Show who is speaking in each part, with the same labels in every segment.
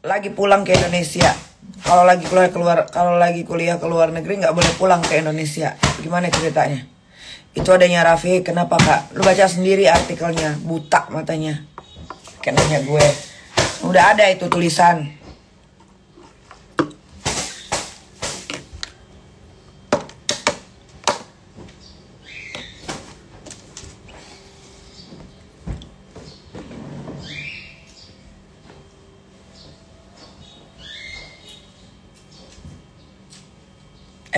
Speaker 1: lagi pulang ke Indonesia. Kalau lagi kuliah keluar negeri nggak boleh pulang ke Indonesia. Gimana ceritanya? Itu adanya Raffi, kenapa kak? Lu baca sendiri artikelnya, buta matanya. Kayak nanya gue. Udah ada itu tulisan.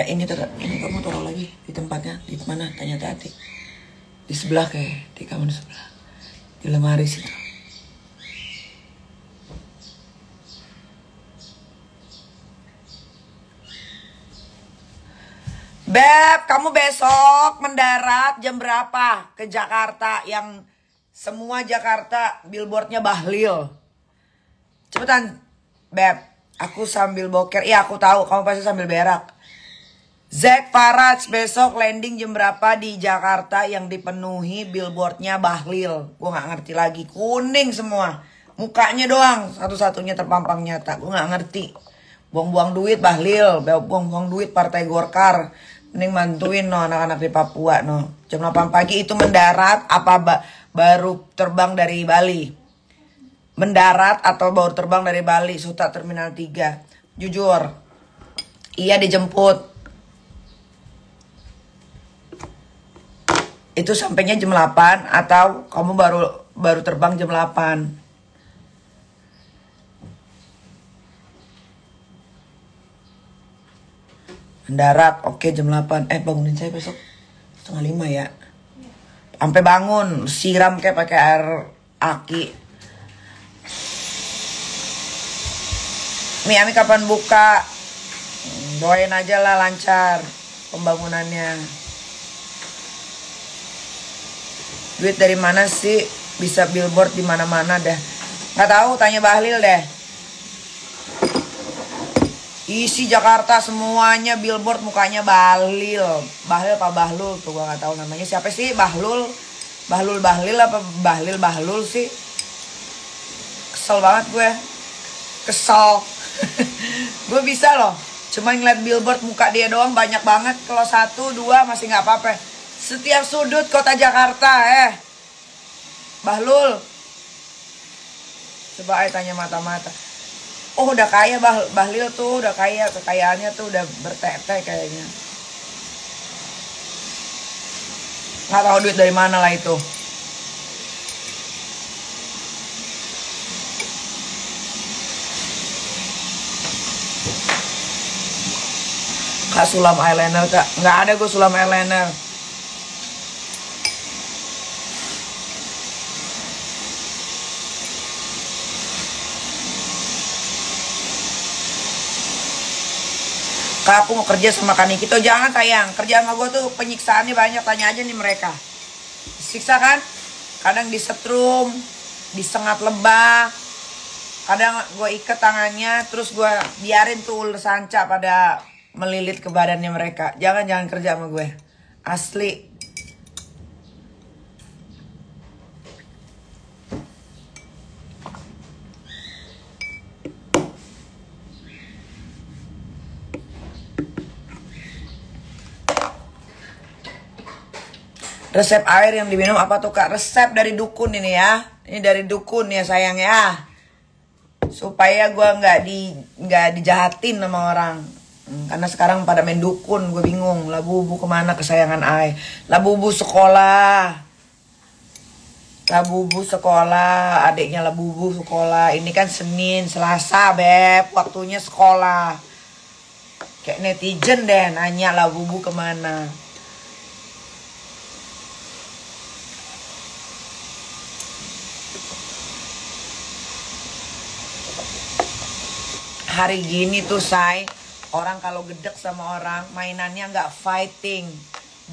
Speaker 1: Ini kamu taruh lagi di tempatnya, di mana? Tanya Tati. Di sebelah kayak, di kamar sebelah. Di lemari situ. Beb, kamu besok mendarat jam berapa ke Jakarta yang semua Jakarta billboardnya Bahlil? Cepetan, Beb. Aku sambil boker. Iya, aku tahu kamu pasti sambil berak. Zack Faraj besok landing jam berapa di Jakarta yang dipenuhi billboardnya Bahlil? Gue nggak ngerti lagi. Kuning semua. Mukanya doang satu-satunya terpampang nyata. Gue nggak ngerti. Buang-buang duit Bahlil. Buang-buang duit Partai Golkar. Mending bantuin no anak-anak di Papua no. Jam 8 pagi itu mendarat apa baru terbang dari Bali? Mendarat atau baru terbang dari Bali? Suta Terminal 3. Jujur. Iya dijemput. Itu sampainya jam 8 atau kamu baru terbang jam 8? Mendarat, oke jam 8. Bangunin saya besok 4:30 ya. Sampai bangun, siram kayak pakai air aki. Ami kapan buka? Doain aja lah lancar pembangunannya. Duit dari mana sih bisa billboard di mana-mana dah? Nggak tahu, tanya Bahlil deh. Isi Jakarta semuanya billboard mukanya Bahlil. Bahlil apa Bahlul tuh gua nggak tahu namanya. Siapa sih Bahlul? Bahlil apa Bahlul sih? Kesel banget gue. Kesel. Gue bisa loh. Cuma ngeliat billboard muka dia doang banyak banget. Kalau 1, 2 masih nggak apa-apa. Setiap sudut kota Jakarta, Bahlul. Coba tanya mata-mata. Oh udah kaya Bahlil tuh, udah kaya. Kekayaannya tuh udah bertete kayaknya. Nggak tahu duit dari mana lah itu. Kak sulam eyeliner kak. Nggak ada gue sulam eyeliner. Kak aku mau kerja sama Kak Nikito. Jangan sayang, kerja sama gue tuh penyiksaannya banyak. Tanya aja nih mereka. Siksa kan? Kadang disetrum, disengat lebah. Kadang gue ikat tangannya, terus gue biarin tuh ular sanca pada melilit ke badannya mereka. Jangan kerja sama gue. Asli. Resep air yang diminum apa tuh kak? Resep dari dukun ini ya. Ini dari dukun ya sayang ya. Supaya gue nggak dijahatin sama orang. Karena sekarang pada main dukun, gue bingung. Labubu kemana kesayangan Ai? Labubu sekolah. Labubu sekolah, adiknya Labubu sekolah. Ini kan Senin, Selasa beb, waktunya sekolah. Kayak netizen deh nanya Labubu kemana. Hari gini tuh say, orang kalau gedek sama orang mainannya nggak fighting,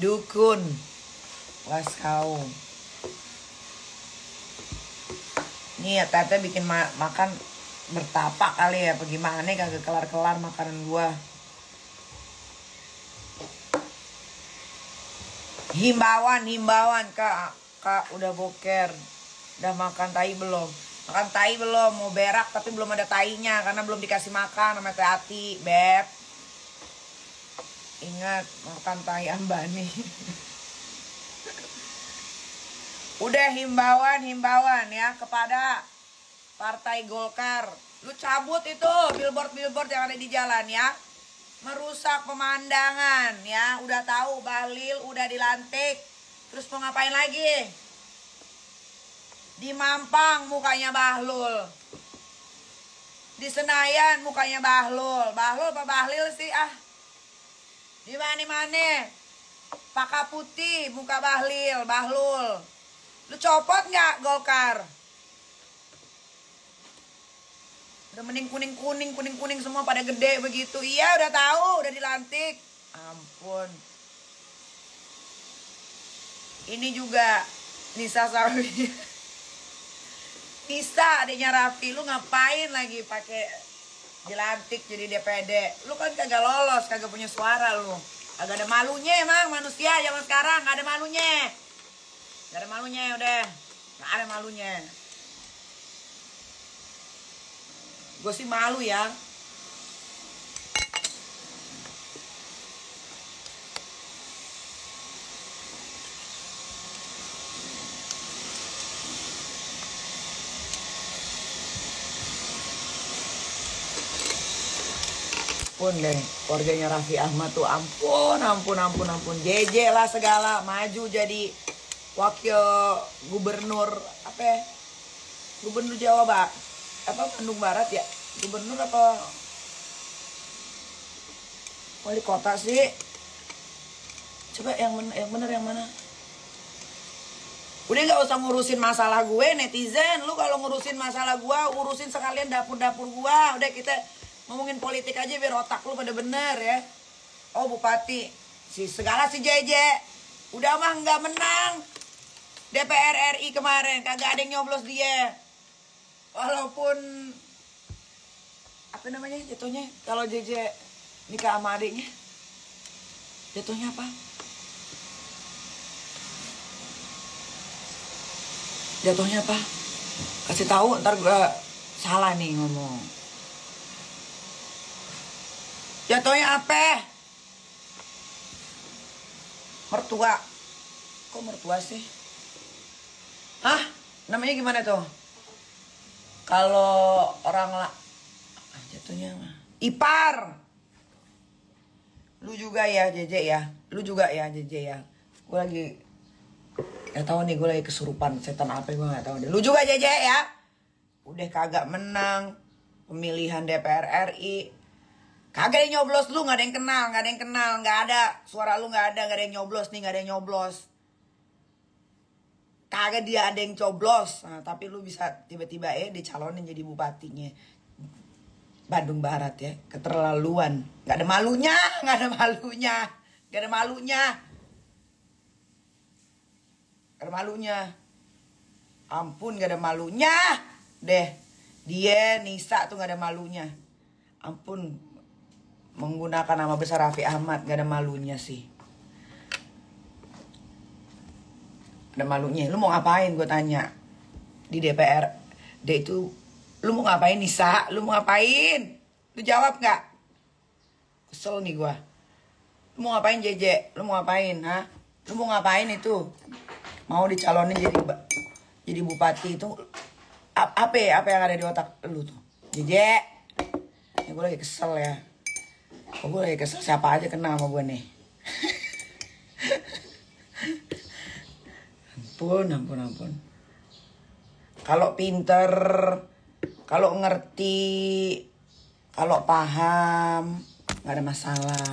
Speaker 1: dukun. Was kau. Nih ya Tete bikin makan bertapa kali ya, bagaimana kagak kelar-kelar makanan gua. Himbauan kak udah boker, udah makan tai belum? Makan tai belum? Mau berak tapi belum ada tainya karena belum dikasih makan sama Teh Ati, Beb. Ingat, makan tai Ambani. Udah himbauan ya kepada Partai Golkar. Lu cabut itu billboard yang ada di jalan ya. Merusak pemandangan ya. Udah tahu Bahlil udah dilantik. Terus mau ngapain lagi? Di Mampang mukanya Bahlul. Di Senayan mukanya Bahlul. Bahlul apa Bahlil sih ah? Di mana-mana. Paka putih muka Bahlul. Lu copot nggak Golkar? Udah mending kuning semua pada gede begitu. Iya udah tahu, udah dilantik. Ampun. Ini juga Nisa Sawi. Nisa adiknya Raffi, lu ngapain lagi pakai dilantik jadi DPD? Lu kan kagak lolos, kagak punya suara lu. Kagak ada malunya emang manusia zaman sekarang, gak ada malunya. Gak ada malunya udah. Gak ada malunya. Gue sih malu ya. Ampun deh, keluarganya Raffi Ahmad tuh ampun. JJ lah segala, maju jadi wakil gubernur apa ya? Gubernur Jawa Barat, apa Bandung Barat ya? Gubernur apa wali kota sih? Coba yang bener yang mana? Udah gak usah ngurusin masalah gue netizen. Lu kalau ngurusin masalah gue, urusin sekalian dapur-dapur gue. Udah kita ngomongin politik aja biar otak lu pada bener ya. Oh Bupati si segala si JJ udah mah nggak menang DPR RI kemarin, kagak ada yang nyoblos dia. Walaupun apa namanya jatuhnya kalau JJ nikah sama adiknya, jatuhnya apa? Jatuhnya apa? Kasih tahu ntar gue salah nih ngomong. Jatuhnya apa? Mertua. Kok mertua sih? Hah? Namanya gimana tuh? Kalau orang lah jatuhnya mah ipar. Lu juga ya JJ ya. Lu juga ya JJ ya. Gue lagi gak tahu nih, gue lagi kesurupan setan apa gue gak tahu deh. Lu juga JJ ya. Udah kagak menang pemilihan DPR RI. Kagak yang nyoblos lu, gak ada yang kenal, gak ada. Suara lu gak ada yang nyoblos nih, gak ada yang nyoblos. Kagak dia ada yang coblos. Nah, tapi lu bisa tiba-tiba dicalonin jadi bupatinya Bandung Barat ya. Keterlaluan. Gak ada malunya. Ampun gak ada malunya. Deh, dia Nisa tuh gak ada malunya. Ampun. Menggunakan nama besar Raffi Ahmad, gak ada malunya sih. Ada malunya. Lu mau ngapain gue tanya di DPR D itu? Lu mau ngapain Nisa? Lu mau ngapain? Lu jawab gak? Kesel nih gue. Lu mau ngapain JJ? Lu mau ngapain? Ha? Lu mau ngapain itu? Mau dicalonin jadi bupati itu? Apa yang ada di otak lu tuh JJ? Ya, gue lagi kesel ya. Gue lagi kesel, siapa aja kena sama gue nih. Ampun. Kalau pinter, kalau ngerti, kalau paham, gak ada masalah.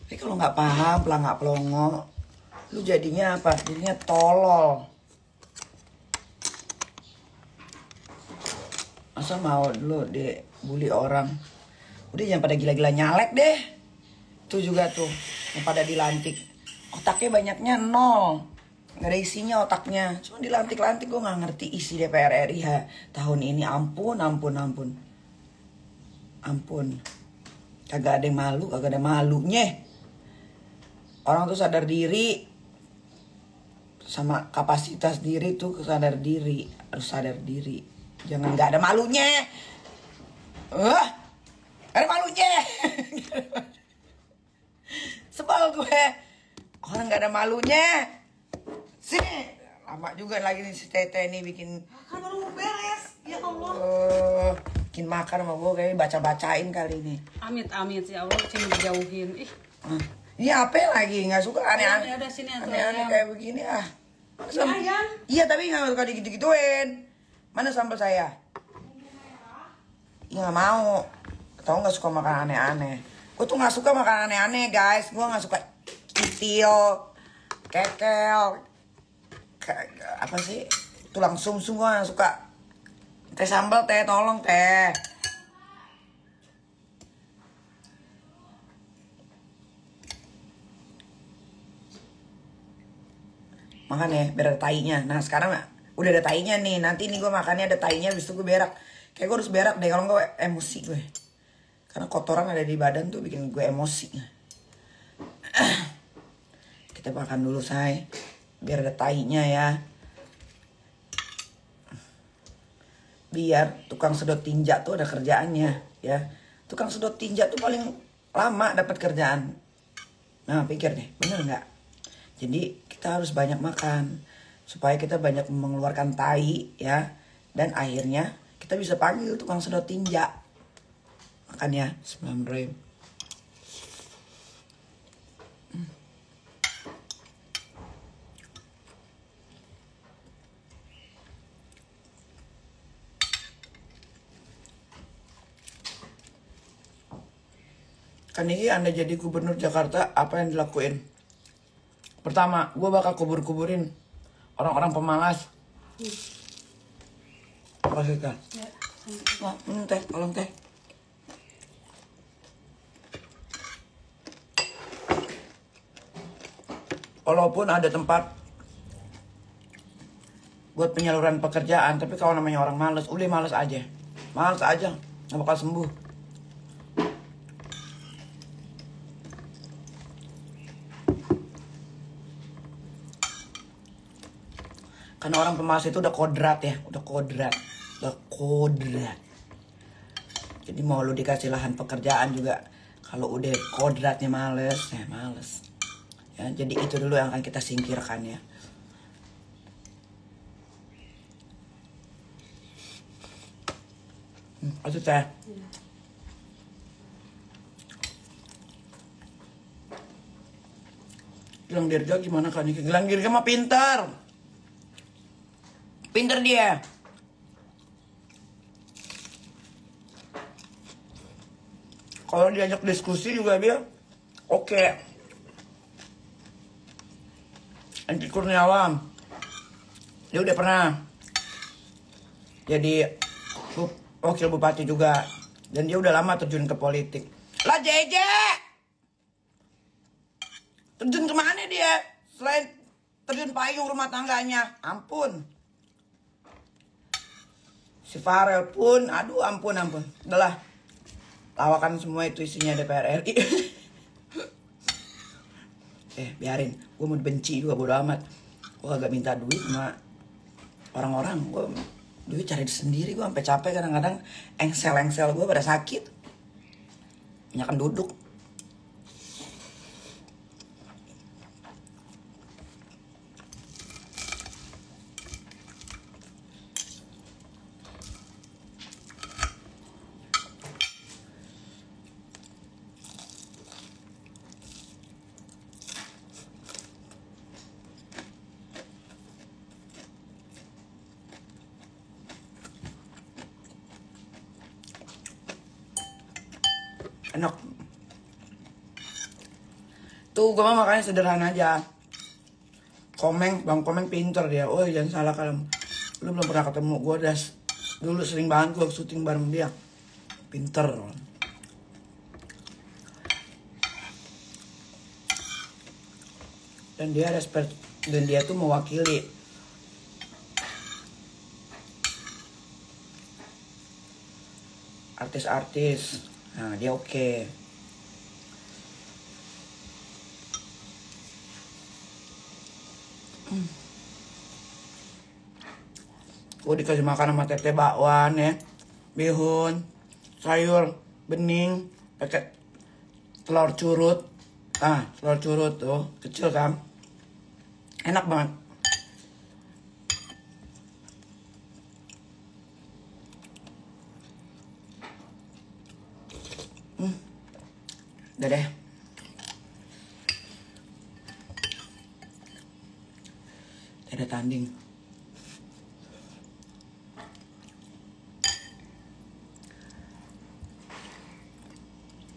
Speaker 1: Tapi kalau gak paham, pelangak pelongo, lu jadinya apa? Jadinya tolol. Masa mau lu dibully orang? Udah jangan pada gila-gila nyalek deh. Itu juga tuh yang pada dilantik. Otaknya banyaknya 0. Gak ada isinya otaknya. Cuma dilantik-lantik, gue gak ngerti isi DPR RI tahun ini. Ampun. Kagak ada yang malu, kagak ada malunya. Orang tuh sadar diri. Sama kapasitas diri tuh sadar diri. Harus sadar diri. Jangan nggak ada malunya. Ada malunya. Sebel gue. Orang nggak ada malunya. Sini. Lama juga lagi nih si Tete nih bikin.
Speaker 2: Kan baru beres. Ya Allah.
Speaker 1: Bikin makan sama gue kayaknya baca-bacain kali ini.
Speaker 2: Amit-amit ya Allah, cuma dijauhin. Ih.
Speaker 1: Iya apa lagi? Nggak suka aneh-aneh.
Speaker 2: Ya udah sini atau
Speaker 1: Aneh-aneh
Speaker 2: ayam.
Speaker 1: kayak begini ah.
Speaker 2: Ayam.
Speaker 1: Iya tapi nggak suka digitu-gituin. Mana sambal saya? Iya nggak mau. Tahu nggak suka makan aneh-aneh. Gue tuh nggak suka makan aneh-aneh guys. Gue nggak suka itil, kekel, apa sih? Tulang sumsum gue nggak suka. Teh sambal teh, tolong teh. Makan ya, biar ada tainya. Nah sekarang udah ada tainya nih. Nanti nih gue makannya ada tainya, habis itu gue berak. Kayak gue harus berak deh, kalau enggak emosi gue. Karena kotoran ada di badan tuh bikin gue emosi. Kita makan dulu say, biar ada tainya ya. Biar tukang sedot tinja tuh ada kerjaannya ya. Tukang sedot tinja tuh paling lama dapat kerjaan. Nah pikir deh, bener nggak? Jadi kita harus banyak makan supaya kita banyak mengeluarkan tai ya, dan akhirnya kita bisa panggil tukang sedot tinja. Makan ya, Bismillahirrahmanirrahim. Kan ini Anda jadi gubernur Jakarta, apa yang dilakuin? Pertama, gue bakal kubur-kuburin orang-orang pemalas. Apa sih kan?
Speaker 2: Ya.
Speaker 1: Wah, teh, tolong teh. Walaupun ada tempat buat penyaluran pekerjaan, tapi kalau namanya orang males, udah males aja. Males aja, gak bakal sembuh. Karena orang pemalas itu udah kodrat ya, udah kodrat. Jadi mau lu dikasih lahan pekerjaan juga, kalau udah kodratnya males, ya males. Ya, jadi itu dulu yang akan kita singkirkan ya. Itu teh. Gilang Dirga gimana kan? Gilang Dirga mah pintar. Pinter dia. Kalau diajak diskusi juga dia oke. Angki Kurniawan, dia udah pernah jadi wakil bupati juga, dan dia udah lama terjun ke politik. Lah JJ, terjun kemana dia? Selain terjun payung rumah tangganya, ampun. Si Farel pun, aduh ampun. Udahlah, lawakan semua itu isinya DPR RI. Biarin, gue mau benci juga bodo amat. Gue kagak minta duit sama orang-orang. Gue duit cari sendiri, gue sampai capek kadang-kadang. Engsel gue pada sakit. Banyakan duduk. Enak. Tuh gue mah makanya sederhana aja. Bang Komeng pinter dia. Oh jangan salah kalau lu belum pernah ketemu. Gue udah dulu sering banget gue syuting bareng dia. Pinter. Dan dia respect, dan dia tuh mewakili artis-artis. Nah dia oke. Gue dikasih makan sama tete bakwan ya, bihun, sayur bening, pakai telur curut. Telur curut tuh kecil kan, enak banget. Udah deh. Ada tanding.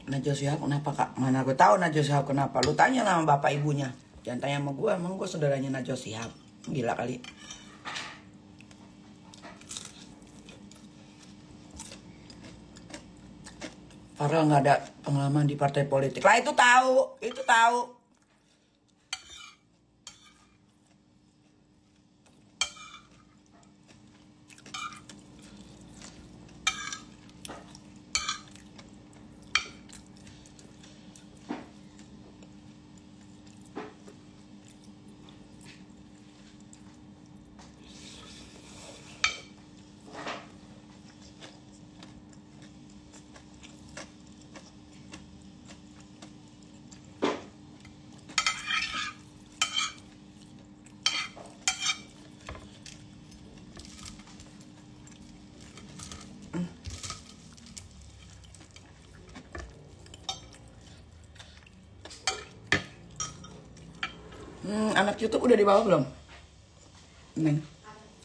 Speaker 1: Najwa Shihab kenapa kak? Mana gue tahu Najwa Shihab kenapa? Lu tanya sama bapak ibunya. Jangan tanya sama gue, emang gue saudaranya Najwa Shihab. Gila kali. Farel nggak ada pengalaman di partai politik. Lah itu tahu, itu tahu. Anak YouTube udah di bawah belum? Neng,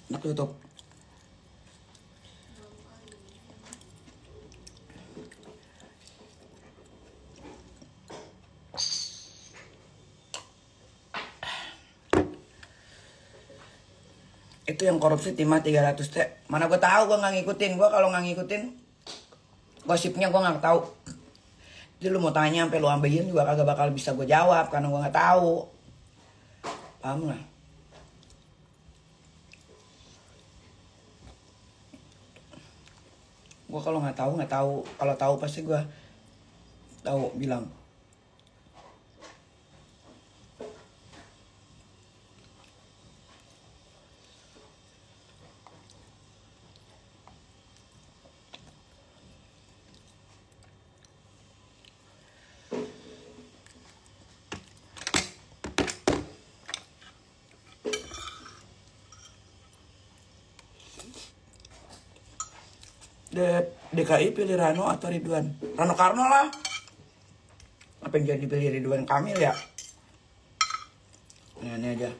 Speaker 1: anak YouTube. Itu yang korupsi timah 300 T. Mana gue tahu, gue nggak ngikutin. Gue kalau nggak ngikutin gosipnya gue nggak tahu. Jadi lu mau tanya sampai lu ambilin juga kagak bakal bisa gue jawab karena gue nggak tahu. Paham nggak? Gue kalau nggak tahu. Kalau tahu pasti gue tahu bilang. DKI pilih Rano atau Ridwan? Rano Karno lah. Apa yang jadi pilih Ridwan Kamil ya? Nah, ini aja.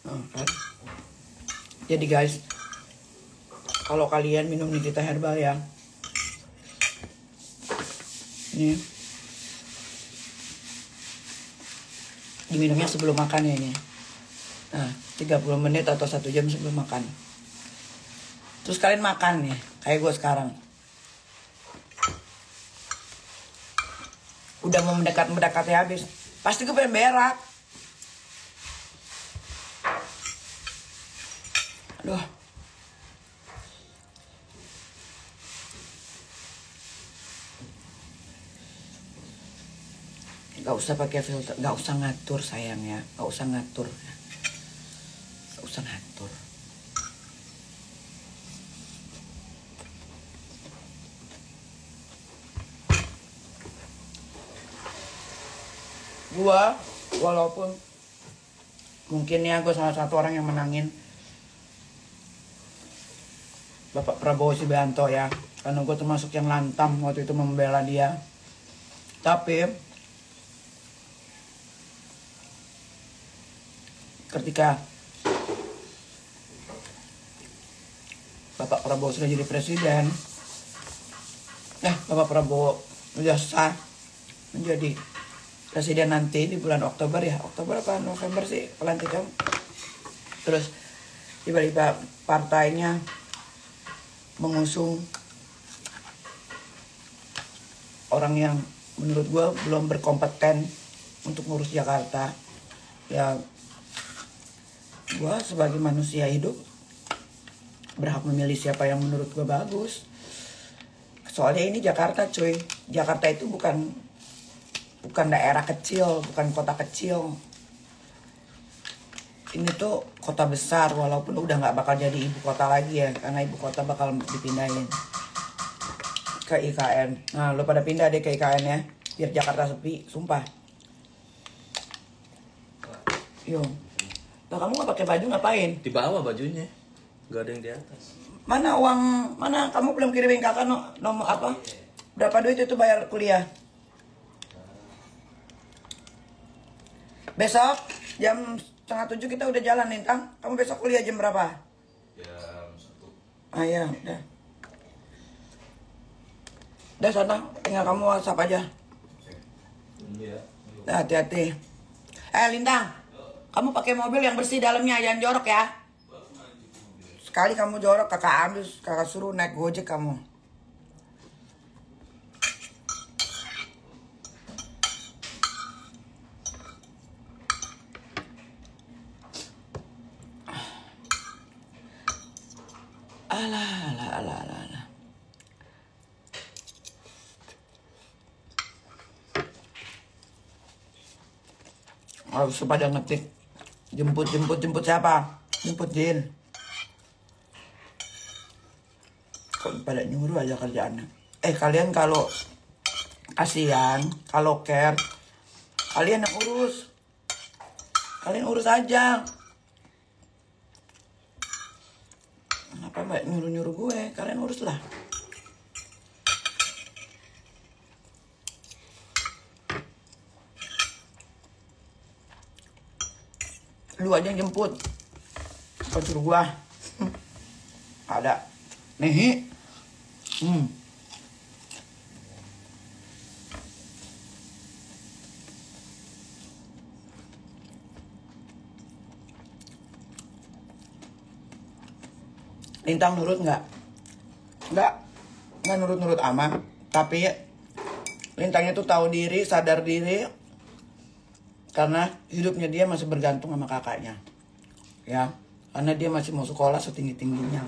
Speaker 1: Kan? Jadi guys, kalau kalian minum Nikita Herbal ya, ini diminumnya sebelum makan ya ini. Nah, 30 menit atau 1 jam sebelum makan. Terus kalian makan nih, kayak gue sekarang. Udah mau mendekati habis, pasti gue pengen berak. Aduh. Gak usah pakai filter, gak usah ngatur sayang ya, gak usah ngatur, gak usah ngatur. Gua walaupun mungkin ya gue salah satu orang yang menangin Bapak Prabowo Subianto ya, karena gue termasuk yang lantam waktu itu membela dia. Tapi ketika Bapak Prabowo sudah jadi presiden, Bapak Prabowo sudah sah menjadi presiden nanti di bulan Oktober ya. Oktober apa November sih pelantikan. Terus tiba-tiba partainya mengusung orang yang menurut gue belum berkompeten untuk ngurus Jakarta. Ya gue sebagai manusia hidup berhak memilih siapa yang menurut gue bagus. Soalnya ini Jakarta cuy. Jakarta itu bukan daerah kecil, bukan kota kecil. Ini tuh kota besar, walaupun udah nggak bakal jadi ibu kota lagi ya, karena ibu kota bakal dipindahin ke IKN. Nah, lo pada pindah deh ke IKN ya, biar Jakarta sepi, sumpah. Yo, nah kamu nggak pakai baju ngapain?
Speaker 3: Di bawah bajunya, nggak ada yang di atas.
Speaker 1: Mana uang? Mana kamu belum kirimin kakak nomor apa? Berapa duit itu bayar kuliah? Besok jam 6:30 kita udah jalan nih, Tang. Kamu besok kuliah jam berapa?
Speaker 3: Jam 1.
Speaker 1: Ah ya, udah. Udah sana, tinggal kamu WhatsApp aja.
Speaker 3: Iya.
Speaker 1: Nah, hati-hati. Lintang, kamu pakai mobil yang bersih dalamnya, jangan jorok ya. Sekali kamu jorok, kakak ambil, kakak suruh naik Gojek kamu. Alah. Harus pada ngetik. Jemput siapa? Jemput Jin. Kok pada nyuruh aja kerjaannya. Kalian kalau kasihan, kalau care, kalian yang urus. Kalian urus aja. Kenapa mbak nyuruh gue? Kalian urus lah. Lu aja yang jemput. Kau suruh gua. Ada. Nih. Lintang nurut nggak? Nggak nurut aman. Tapi Lintangnya tuh tahu diri, sadar diri, karena hidupnya dia masih bergantung sama kakaknya, ya. Karena dia masih mau sekolah setinggi-tingginya.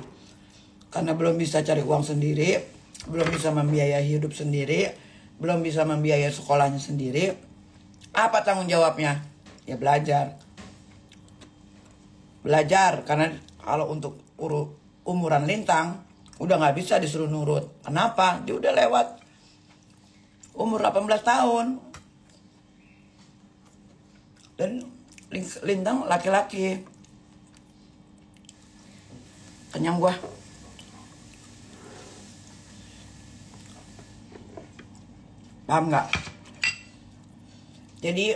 Speaker 1: Karena belum bisa cari uang sendiri, belum bisa membiayai hidup sendiri, belum bisa membiayai sekolahnya sendiri. Apa tanggung jawabnya? Ya belajar. Belajar, karena kalau untuk umuran Lintang udah nggak bisa disuruh nurut. Kenapa? Dia udah lewat umur 18 tahun. Dan Lintang laki-laki. Kenyang gua. Paham nggak? Jadi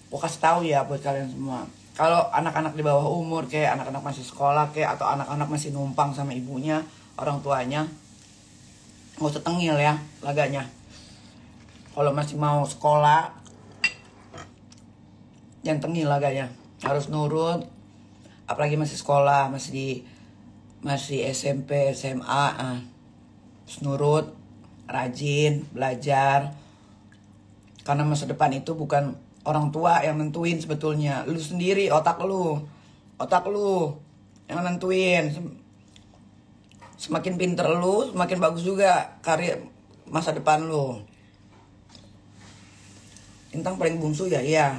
Speaker 1: gua kasih tahu ya buat kalian semua. Kalau anak-anak di bawah umur, kayak anak-anak masih sekolah, kayak atau anak-anak masih numpang sama ibunya, orang tuanya, nggak usah tengil ya laganya. Kalau masih mau sekolah, jangan tengil laganya, harus nurut. Apalagi masih sekolah, masih SMP, SMA, harus nurut, rajin, belajar. Karena masa depan itu bukan orang tua yang nentuin sebetulnya, lu sendiri, otak lu yang nentuin. Semakin pinter lu, semakin bagus juga karir masa depan lu. Lintang paling bungsu ya, iya.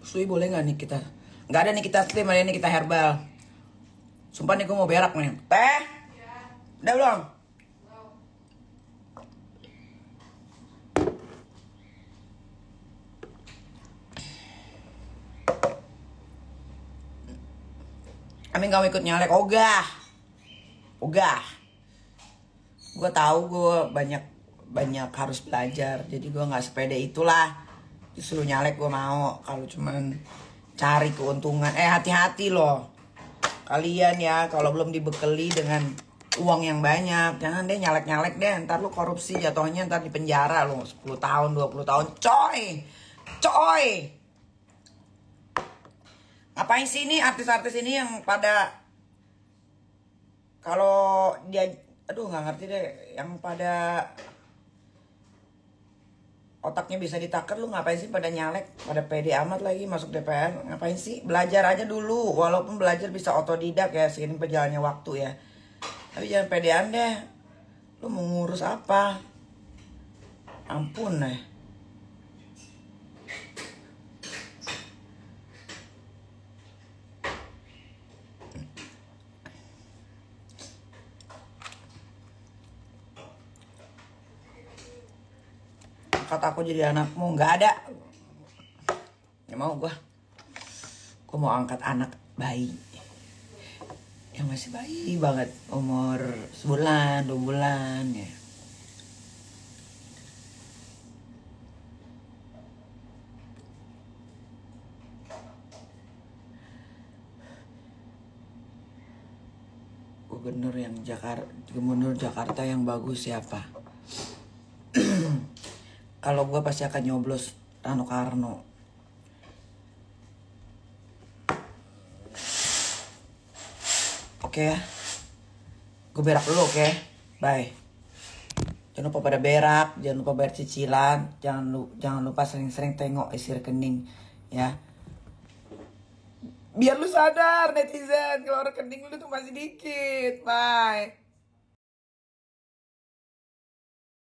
Speaker 1: Sui boleh nggak nih kita? Nggak ada nih kita steam, ada nih kita herbal. Sumpah nih gue mau berak nih. Teh? Udah belum? Amin kamu ikut nyalek? Ogah. Gue tahu gue banyak harus belajar. Jadi gue nggak sepede itulah. Disuruh nyalek gue mau. Kalau cuman cari keuntungan. Hati-hati loh. Kalian ya kalau belum dibekali dengan uang yang banyak, jangan deh nyalek-nyalek deh, ntar lu korupsi jatuhnya, ntar di penjara lu 10 tahun 20 tahun coy. Ngapain sih ini artis-artis ini yang pada kalau dia, aduh nggak ngerti deh, yang pada otaknya bisa ditaker, lu ngapain sih pada nyalek, pada pede amat lagi masuk DPR, ngapain sih? Belajar aja dulu, walaupun belajar bisa otodidak ya, seiring berjalannya waktu ya. Tapi jangan pedean deh, lu mau ngurus apa? Ampun deh. Kata aku jadi anakmu, nggak ada. Nggak mau gue mau angkat anak bayi yang masih bayi banget, umur sebulan 2 bulan ya. Gubernur Jakarta yang bagus siapa? Kalau gue pasti akan nyoblos Rano Karno. Oke ya. Gue berak dulu oke. Bye. Jangan lupa pada berak, jangan lupa bayar cicilan, jangan lupa sering-sering tengok isi rekening ya. Biar lu sadar netizen kalau rekening lu tuh masih dikit. Bye.